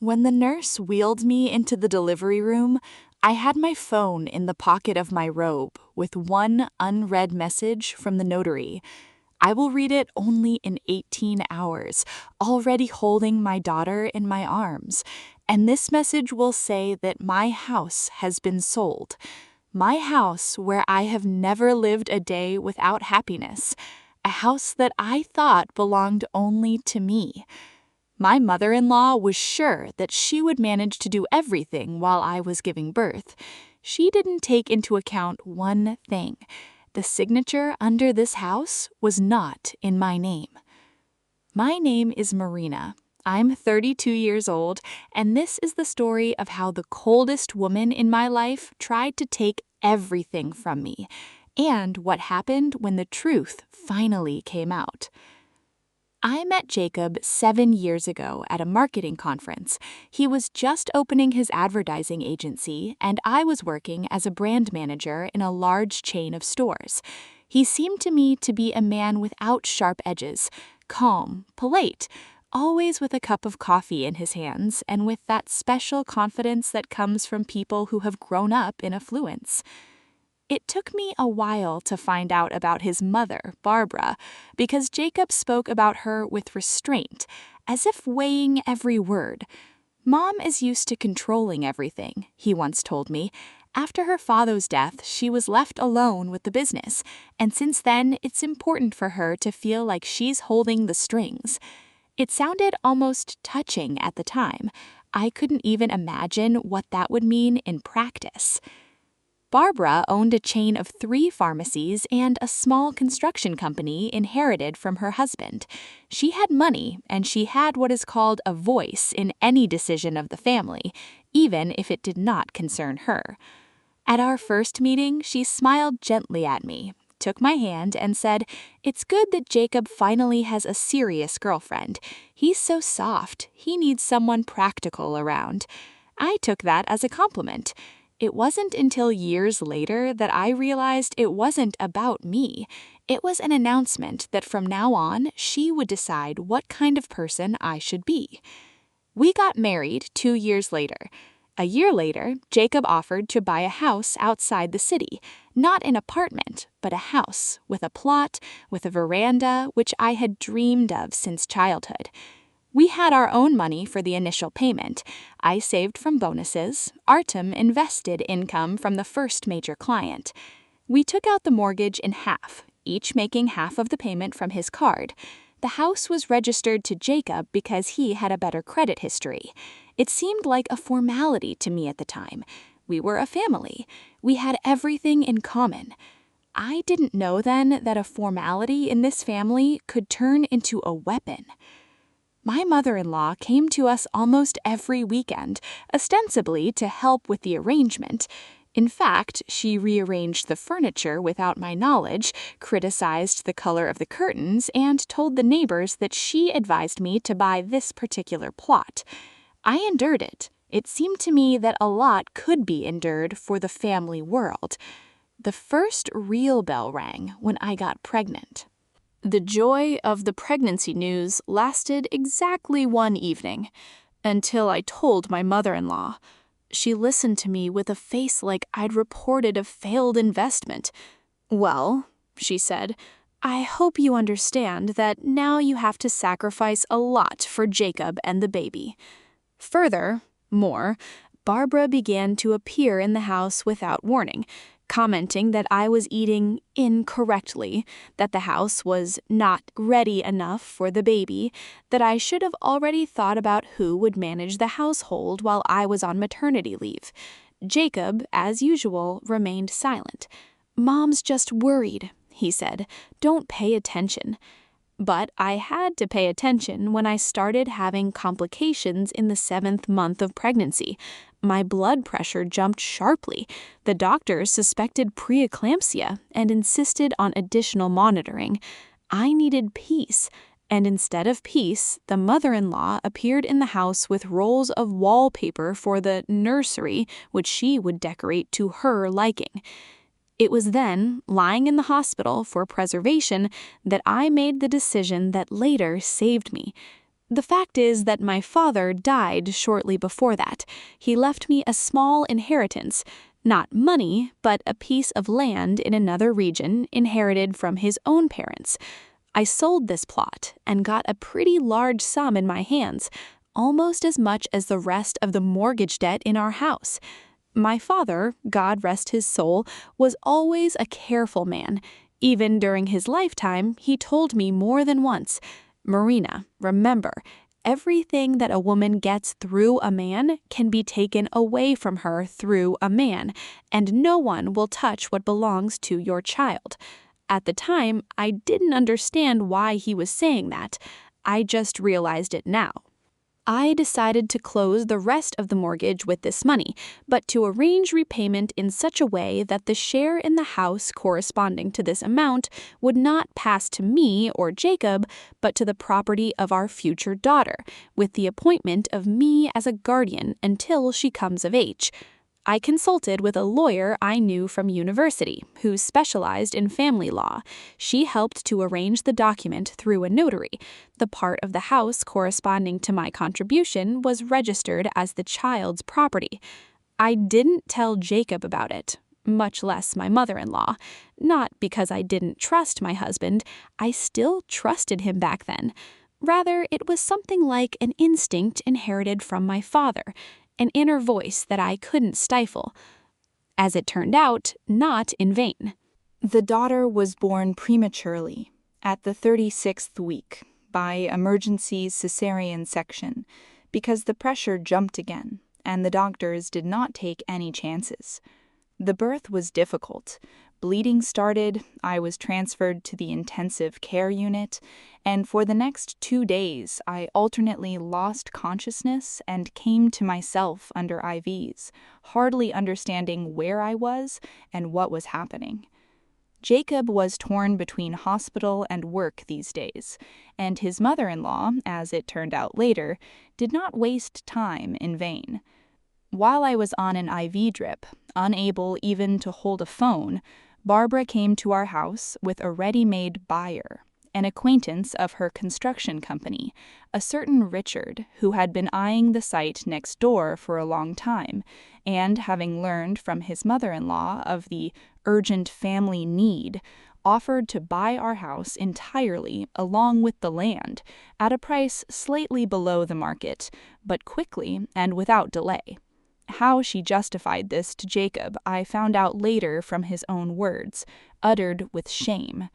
When the nurse wheeled me into the delivery room, I had my phone in the pocket of my robe with one unread message from the notary. I will read it only in 18 hours, already holding my daughter in my arms. And this message will say that my house has been sold. My house where I have never lived a day without happiness. A house that I thought belonged only to me. My mother-in-law was sure that she would manage to do everything while I was giving birth. She didn't take into account one thing. The signature under this house was not in my name. My name is Marina. I'm 32 years old, and this is the story of how the coldest woman in my life tried to take everything from me, and what happened when the truth finally came out. I met Jacob 7 years ago at a marketing conference. He was just opening his advertising agency, and I was working as a brand manager in a large chain of stores. He seemed to me to be a man without sharp edges, calm, polite, always with a cup of coffee in his hands, and with that special confidence that comes from people who have grown up in affluence. It took me a while to find out about his mother, Barbara, because Jacob spoke about her with restraint, as if weighing every word. Mom is used to controlling everything, he once told me. After her father's death, she was left alone with the business, and since then, it's important for her to feel like she's holding the strings. It sounded almost touching at the time. I couldn't even imagine what that would mean in practice. Barbara owned a chain of 3 pharmacies and a small construction company inherited from her husband. She had money, and she had what is called a voice in any decision of the family, even if it did not concern her. At our first meeting, she smiled gently at me, took my hand, and said, "It's good that Jacob finally has a serious girlfriend. He's so soft. He needs someone practical around." I took that as a compliment. It wasn't until years later that I realized it wasn't about me. It was an announcement that from now on, she would decide what kind of person I should be. We got married 2 years later. A year later, Jacob offered to buy a house outside the city, not an apartment, but a house with a plot, with a veranda, which I had dreamed of since childhood. We had our own money for the initial payment. I saved from bonuses. Artem invested income from the first major client. We took out the mortgage in half, each making half of the payment from his card. The house was registered to Jacob because he had a better credit history. It seemed like a formality to me at the time. We were a family. We had everything in common. I didn't know then that a formality in this family could turn into a weapon. My mother-in-law came to us almost every weekend, ostensibly to help with the arrangement. In fact, she rearranged the furniture without my knowledge, criticized the color of the curtains, and told the neighbors that she advised me to buy this particular plot. I endured it. It seemed to me that a lot could be endured for the family world. The first real bell rang when I got pregnant. The joy of the pregnancy news lasted exactly one evening, until I told my mother-in-law. She listened to me with a face like I'd reported a failed investment. "Well," she said, "I hope you understand that now you have to sacrifice a lot for Jacob and the baby." Furthermore, Barbara began to appear in the house without warning, commenting that I was eating incorrectly, that the house was not ready enough for the baby, that I should have already thought about who would manage the household while I was on maternity leave. Jacob, as usual, remained silent. "Mom's just worried," he said. "Don't pay attention." But I had to pay attention when I started having complications in the 7th month of pregnancy. My blood pressure jumped sharply. The doctors suspected preeclampsia and insisted on additional monitoring. I needed peace, and instead of peace, the mother-in-law appeared in the house with rolls of wallpaper for the nursery, which she would decorate to her liking. It was then, lying in the hospital for preservation, that I made the decision that later saved me. The fact is that my father died shortly before that. He left me a small inheritance, not money, but a piece of land in another region inherited from his own parents. I sold this plot and got a pretty large sum in my hands, almost as much as the rest of the mortgage debt in our house. My father, God rest his soul, was always a careful man. Even during his lifetime, he told me more than once, "Marina, remember, everything that a woman gets through a man can be taken away from her through a man, and no one will touch what belongs to your child." At the time, I didn't understand why he was saying that. I just realized it now. I decided to close the rest of the mortgage with this money, but to arrange repayment in such a way that the share in the house corresponding to this amount would not pass to me or Jacob, but to the property of our future daughter, with the appointment of me as a guardian until she comes of age. I consulted with a lawyer I knew from university who specialized in family law. She helped to arrange the document through a notary. The part of the house corresponding to my contribution was registered as the child's property. I didn't tell Jacob about it, much less my mother-in-law. Not because I didn't trust my husband. I still trusted him back then. Rather, it was something like an instinct inherited from my father, an inner voice that I couldn't stifle. As it turned out, not in vain. The daughter was born prematurely, at the 36th week, by emergency cesarean section, because the pressure jumped again, and the doctors did not take any chances. The birth was difficult. Bleeding started, I was transferred to the intensive care unit, and for the next 2 days I alternately lost consciousness and came to myself under IVs, hardly understanding where I was and what was happening. Jacob was torn between hospital and work these days, and his mother-in-law, as it turned out later, did not waste time in vain. While I was on an IV drip, unable even to hold a phone, Barbara came to our house with a ready-made buyer, an acquaintance of her construction company, a certain Richard, who had been eyeing the site next door for a long time, and having learned from his mother-in-law of the urgent family need, offered to buy our house entirely along with the land, at a price slightly below the market, but quickly and without delay. How she justified this to Jacob I found out later from his own words, uttered with shame.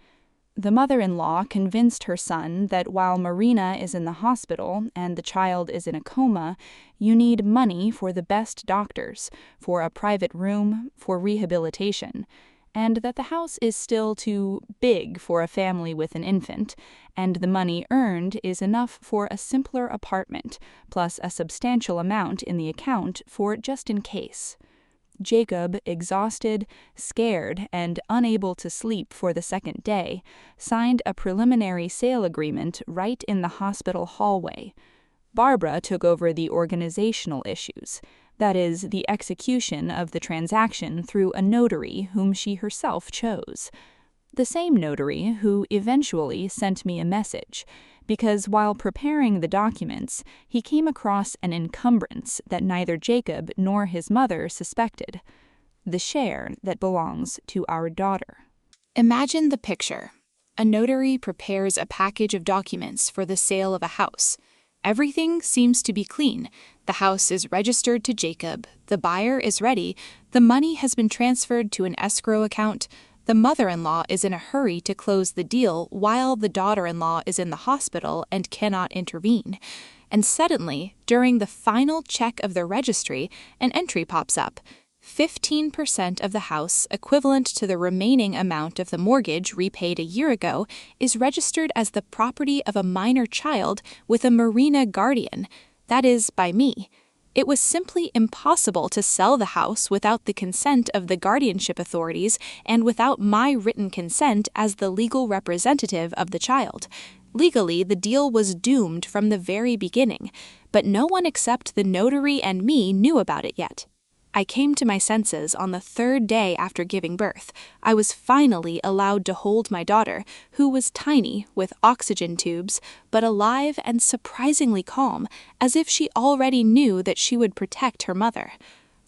The mother-in-law convinced her son that while Marina is in the hospital and the child is in a coma, you need money for the best doctors, for a private room, for rehabilitation, and that the house is still too big for a family with an infant, and the money earned is enough for a simpler apartment, plus a substantial amount in the account for just in case. Jacob, exhausted, scared, and unable to sleep for the second day, signed a preliminary sale agreement right in the hospital hallway. Barbara took over the organizational issues, that is, the execution of the transaction through a notary whom she herself chose. The same notary who eventually sent me a message, because while preparing the documents, he came across an encumbrance that neither Jacob nor his mother suspected: the share that belongs to our daughter. Imagine the picture. A notary prepares a package of documents for the sale of a house. Everything seems to be clean. The house is registered to Jacob, the buyer is ready, the money has been transferred to an escrow account, the mother-in-law is in a hurry to close the deal while the daughter-in-law is in the hospital and cannot intervene. And suddenly, during the final check of the registry, an entry pops up. 15% of the house, equivalent to the remaining amount of the mortgage repaid a year ago, is registered as the property of a minor child with a Marina guardian, that is, by me. It was simply impossible to sell the house without the consent of the guardianship authorities and without my written consent as the legal representative of the child. Legally, the deal was doomed from the very beginning, but no one except the notary and me knew about it yet. I came to my senses on the third day after giving birth. I was finally allowed to hold my daughter, who was tiny with oxygen tubes, but alive and surprisingly calm, as if she already knew that she would protect her mother.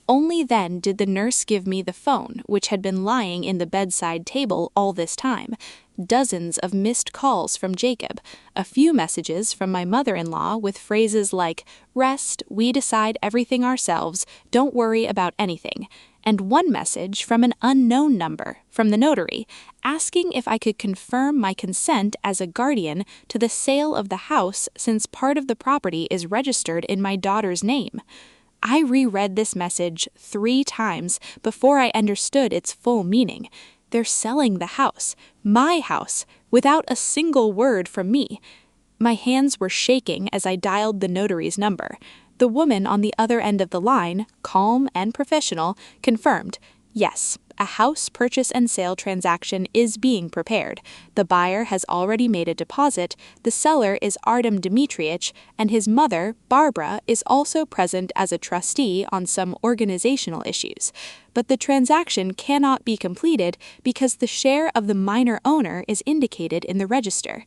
Only then did the nurse give me the phone, which had been lying in the bedside table all this time. Dozens of missed calls from Jacob, a few messages from my mother-in-law with phrases like, "Rest, we decide everything ourselves, don't worry about anything," and one message from an unknown number from the notary, asking if I could confirm my consent as a guardian to the sale of the house since part of the property is registered in my daughter's name. I reread this message 3 times before I understood its full meaning. They're selling the house, my house, without a single word from me. My hands were shaking as I dialed the notary's number. The woman on the other end of the line, calm and professional, confirmed, yes, a house purchase and sale transaction is being prepared. The buyer has already made a deposit, the seller is Artem Dmitrievich, and his mother, Barbara, is also present as a trustee on some organizational issues. But the transaction cannot be completed because the share of the minor owner is indicated in the register.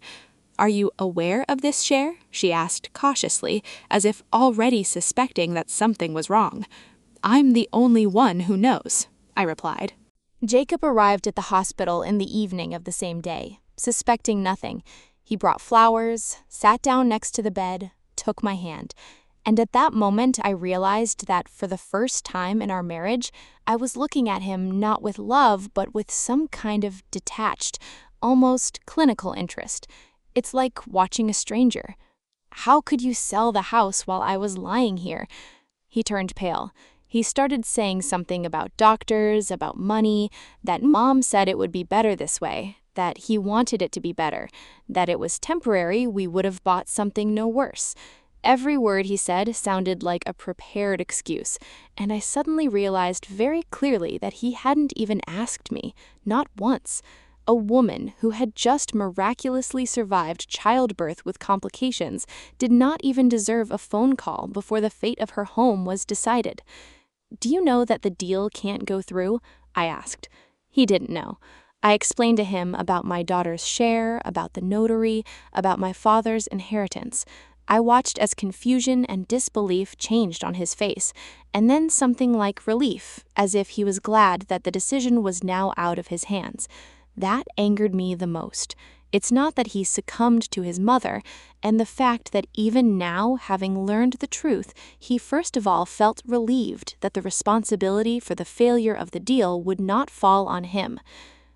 "Are you aware of this share?" she asked cautiously, as if already suspecting that something was wrong. "I'm the only one who knows," I replied. Jacob arrived at the hospital in the evening of the same day, suspecting nothing. He brought flowers, sat down next to the bed, took my hand. And at that moment, I realized that for the first time in our marriage, I was looking at him not with love, but with some kind of detached, almost clinical interest. It's like watching a stranger. "How could you sell the house while I was lying here?" He turned pale. He started saying something about doctors, about money, that Mom said it would be better this way, that he wanted it to be better, that it was temporary, we would have bought something no worse. Every word he said sounded like a prepared excuse, and I suddenly realized very clearly that he hadn't even asked me, not once. A woman who had just miraculously survived childbirth with complications did not even deserve a phone call before the fate of her home was decided. "Do you know that the deal can't go through?" I asked. He didn't know. I explained to him about my daughter's share, about the notary, about my father's inheritance. I watched as confusion and disbelief changed on his face, and then something like relief, as if he was glad that the decision was now out of his hands. That angered me the most. It's not that he succumbed to his mother, and the fact that even now, having learned the truth, he first of all felt relieved that the responsibility for the failure of the deal would not fall on him.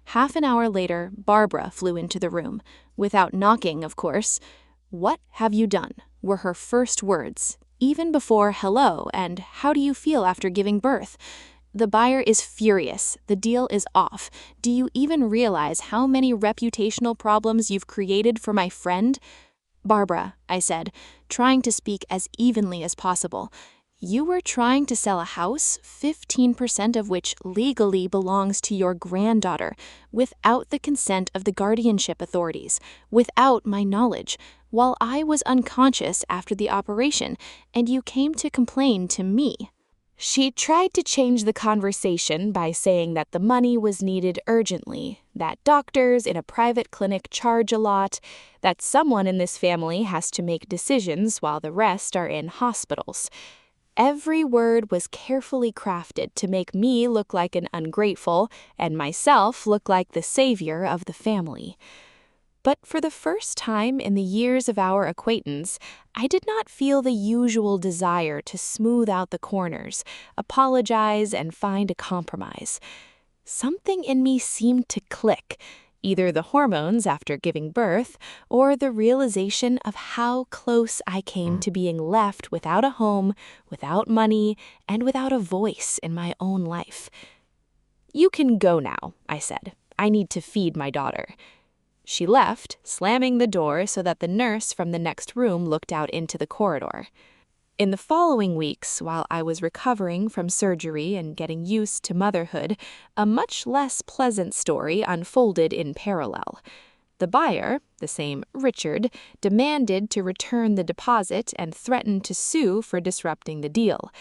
Half an hour later, Barbara flew into the room. Without knocking, of course. "What have you done?" were her first words, even before hello and "how do you feel after giving birth?" "The buyer is furious. The deal is off. Do you even realize how many reputational problems you've created for my friend?" "Barbara," I said, trying to speak as evenly as possible, "you were trying to sell a house, 15% of which legally belongs to your granddaughter, without the consent of the guardianship authorities, without my knowledge, while I was unconscious after the operation, and you came to complain to me." She tried to change the conversation by saying that the money was needed urgently, that doctors in a private clinic charge a lot, that someone in this family has to make decisions while the rest are in hospitals. Every word was carefully crafted to make me look like an ungrateful and myself look like the savior of the family. But for the first time in the years of our acquaintance, I did not feel the usual desire to smooth out the corners, apologize, and find a compromise. Something in me seemed to click, either the hormones after giving birth or the realization of how close I came to being left without a home, without money, and without a voice in my own life. "You can go now," I said. "I need to feed my daughter." She left, slamming the door so that the nurse from the next room looked out into the corridor. In the following weeks, while I was recovering from surgery and getting used to motherhood, a much less pleasant story unfolded in parallel. The buyer, the same Richard, demanded to return the deposit and threatened to sue for disrupting the deal.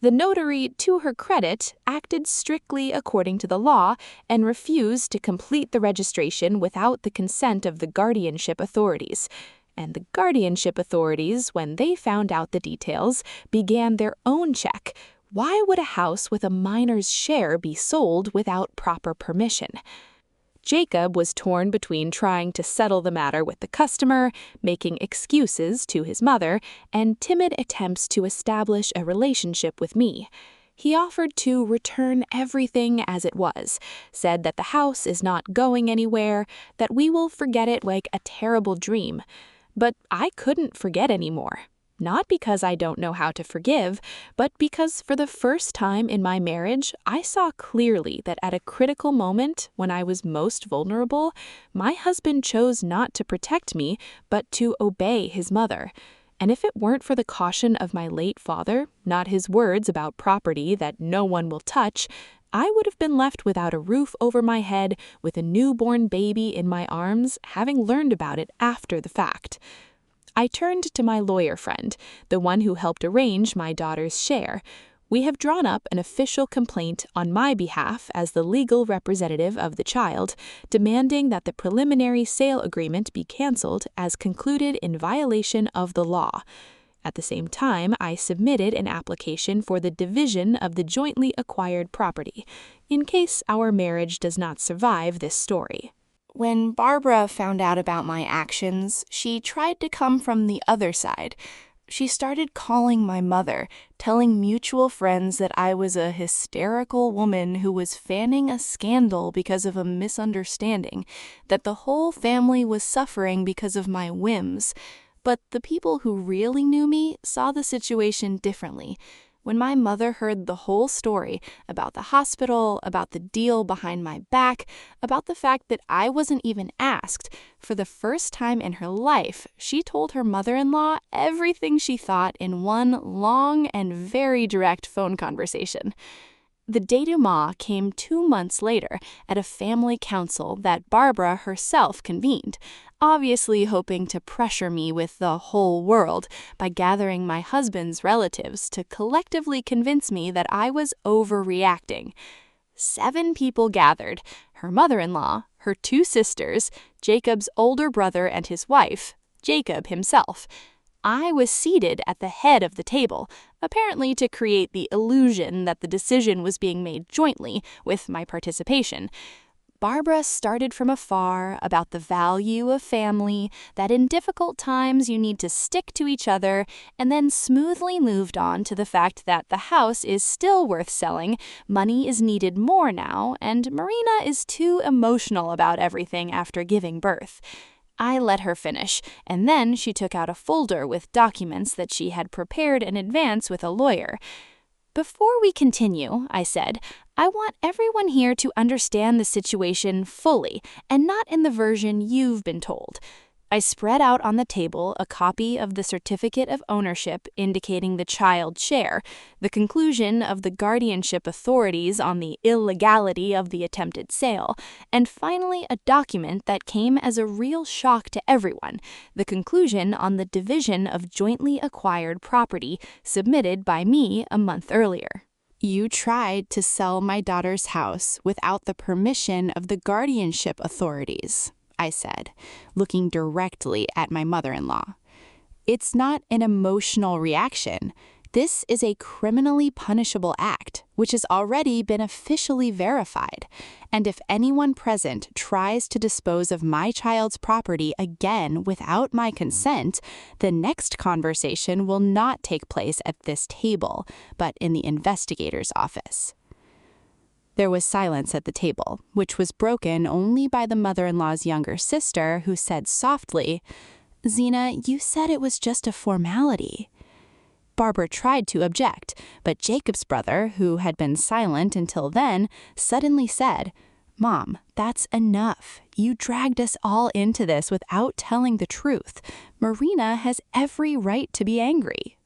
The notary, to her credit, acted strictly according to the law and refused to complete the registration without the consent of the guardianship authorities. And the guardianship authorities, when they found out the details, began their own check. Why would a house with a minor's share be sold without proper permission? Jacob was torn between trying to settle the matter with the customer, making excuses to his mother, and timid attempts to establish a relationship with me. He offered to return everything as it was, said that the house is not going anywhere, that we will forget it like a terrible dream. But I couldn't forget anymore. Not because I don't know how to forgive, but because for the first time in my marriage, I saw clearly that at a critical moment, when I was most vulnerable, my husband chose not to protect me, but to obey his mother. And if it weren't for the caution of my late father, not his words about property that no one will touch, I would have been left without a roof over my head, with a newborn baby in my arms, having learned about it after the fact. I turned to my lawyer friend, the one who helped arrange my daughter's share. We have drawn up an official complaint on my behalf as the legal representative of the child, demanding that the preliminary sale agreement be canceled as concluded in violation of the law. At the same time, I submitted an application for the division of the jointly acquired property, in case our marriage does not survive this story. When Barbara found out about my actions, she tried to come from the other side. She started calling my mother, telling mutual friends that I was a hysterical woman who was fanning a scandal because of a misunderstanding, that the whole family was suffering because of my whims. But the people who really knew me saw the situation differently. When my mother heard the whole story about the hospital, about the deal behind my back, about the fact that I wasn't even asked, for the first time in her life, she told her mother-in-law everything she thought in one long and very direct phone conversation. The denouement came 2 months later at a family council that Barbara herself convened, obviously hoping to pressure me with the whole world by gathering my husband's relatives to collectively convince me that I was overreacting. 7 people gathered: her mother-in-law, her 2 sisters, Jacob's older brother and his wife, Jacob himself. I was seated at the head of the table, apparently to create the illusion that the decision was being made jointly with my participation. Barbara started from afar about the value of family, that in difficult times you need to stick to each other, and then smoothly moved on to the fact that the house is still worth selling, money is needed more now, and Marina is too emotional about everything after giving birth. I let her finish, and then she took out a folder with documents that she had prepared in advance with a lawyer. "Before we continue," I said, "I want everyone here to understand the situation fully, and not in the version you've been told." I spread out on the table a copy of the certificate of ownership indicating the child's share, the conclusion of the guardianship authorities on the illegality of the attempted sale, and finally a document that came as a real shock to everyone, the conclusion on the division of jointly acquired property submitted by me a month earlier. "You tried to sell my daughter's house without the permission of the guardianship authorities," I said, looking directly at my mother-in-law. "It's not an emotional reaction. This is a criminally punishable act, which has already been officially verified. And if anyone present tries to dispose of my child's property again without my consent, the next conversation will not take place at this table, but in the investigator's office." There was silence at the table, which was broken only by the mother-in-law's younger sister, who said softly, "Zena, you said it was just a formality." Barbara tried to object, but Jacob's brother, who had been silent until then, suddenly said, "Mom, that's enough. You dragged us all into this without telling the truth. Marina has every right to be angry."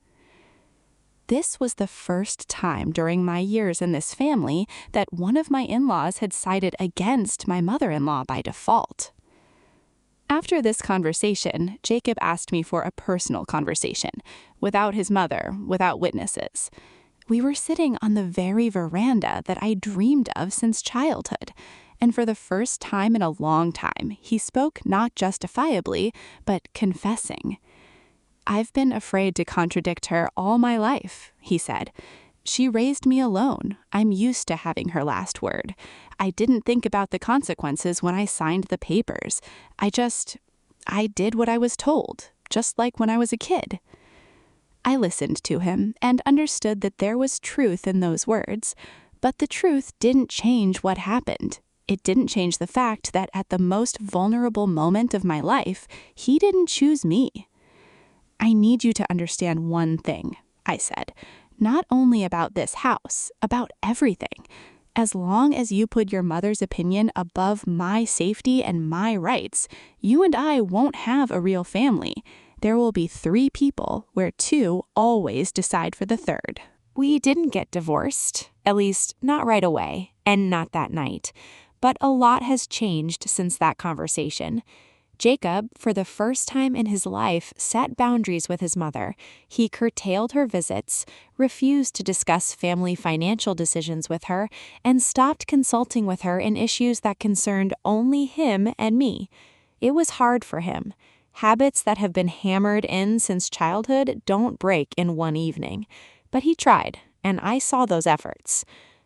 This was the first time during my years in this family that one of my in-laws had sided against my mother-in-law by default. After this conversation, Jacob asked me for a personal conversation, without his mother, without witnesses. We were sitting on the very veranda that I dreamed of since childhood, and for the first time in a long time, he spoke not justifiably, but confessing. "I've been afraid to contradict her all my life," he said. "She raised me alone. I'm used to having her last word. I didn't think about the consequences when I signed the papers. I did what I was told, just like when I was a kid." I listened to him and understood that there was truth in those words, but the truth didn't change what happened. It didn't change the fact that at the most vulnerable moment of my life, he didn't choose me. "I need you to understand one thing," I said. "Not only about this house, about everything. As long as you put your mother's opinion above my safety and my rights, you and I won't have a real family. There will be 3 people where 2 always decide for the third." We didn't get divorced, at least not right away, and not that night. But a lot has changed since that conversation. Jacob, for the first time in his life, set boundaries with his mother. He curtailed her visits, refused to discuss family financial decisions with her, and stopped consulting with her in issues that concerned only him and me. It was hard for him. Habits that have been hammered in since childhood don't break in one evening. But he tried, and I saw those efforts.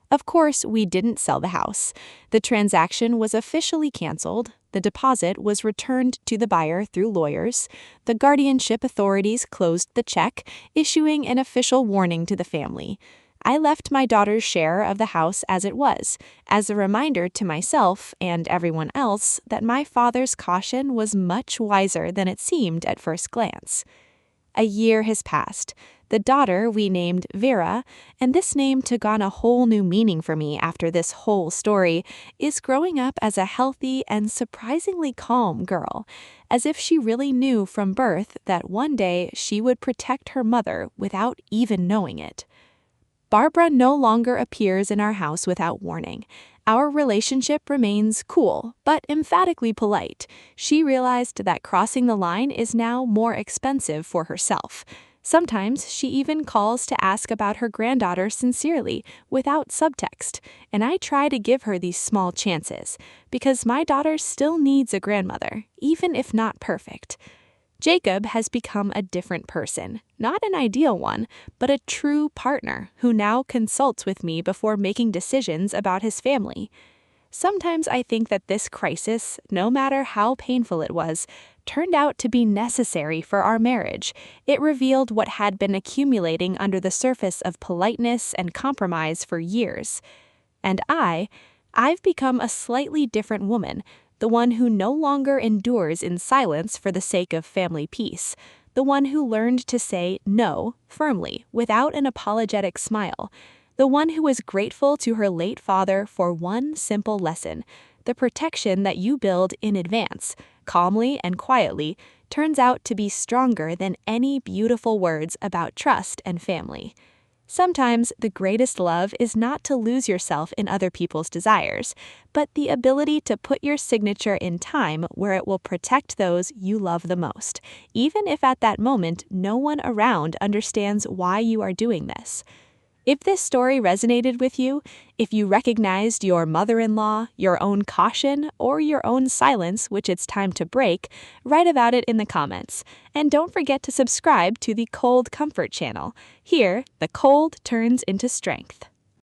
Of course, we didn't sell the house. The transaction was officially canceled. The deposit was returned to the buyer through lawyers. The guardianship authorities closed the check, issuing an official warning to the family. I left my daughter's share of the house as it was, as a reminder to myself and everyone else that my father's caution was much wiser than it seemed at first glance. A year has passed. The daughter we named Vera, and this name took on a whole new meaning for me after this whole story, is growing up as a healthy and surprisingly calm girl, as if she really knew from birth that one day she would protect her mother without even knowing it. Barbara no longer appears in our house without warning. Our relationship remains cool, but emphatically polite. She realized that crossing the line is now more expensive for herself. Sometimes she even calls to ask about her granddaughter sincerely, without subtext, and I try to give her these small chances, because my daughter still needs a grandmother, even if not perfect. Jacob has become a different person, not an ideal one, but a true partner who now consults with me before making decisions about his family. Sometimes I think that this crisis, no matter how painful it was, turned out to be necessary for our marriage. It revealed what had been accumulating under the surface of politeness and compromise for years. And I've become a slightly different woman, the one who no longer endures in silence for the sake of family peace, the one who learned to say no firmly without an apologetic smile, the one who is grateful to her late father for one simple lesson: the protection that you build in advance, calmly and quietly, turns out to be stronger than any beautiful words about trust and family. Sometimes the greatest love is not to lose yourself in other people's desires, but the ability to put your signature in time where it will protect those you love the most, even if at that moment no one around understands why you are doing this. If this story resonated with you, if you recognized your mother-in-law, your own caution, or your own silence which it's time to break, write about it in the comments. And don't forget to subscribe to the Cold Comfort channel. Here, the cold turns into strength.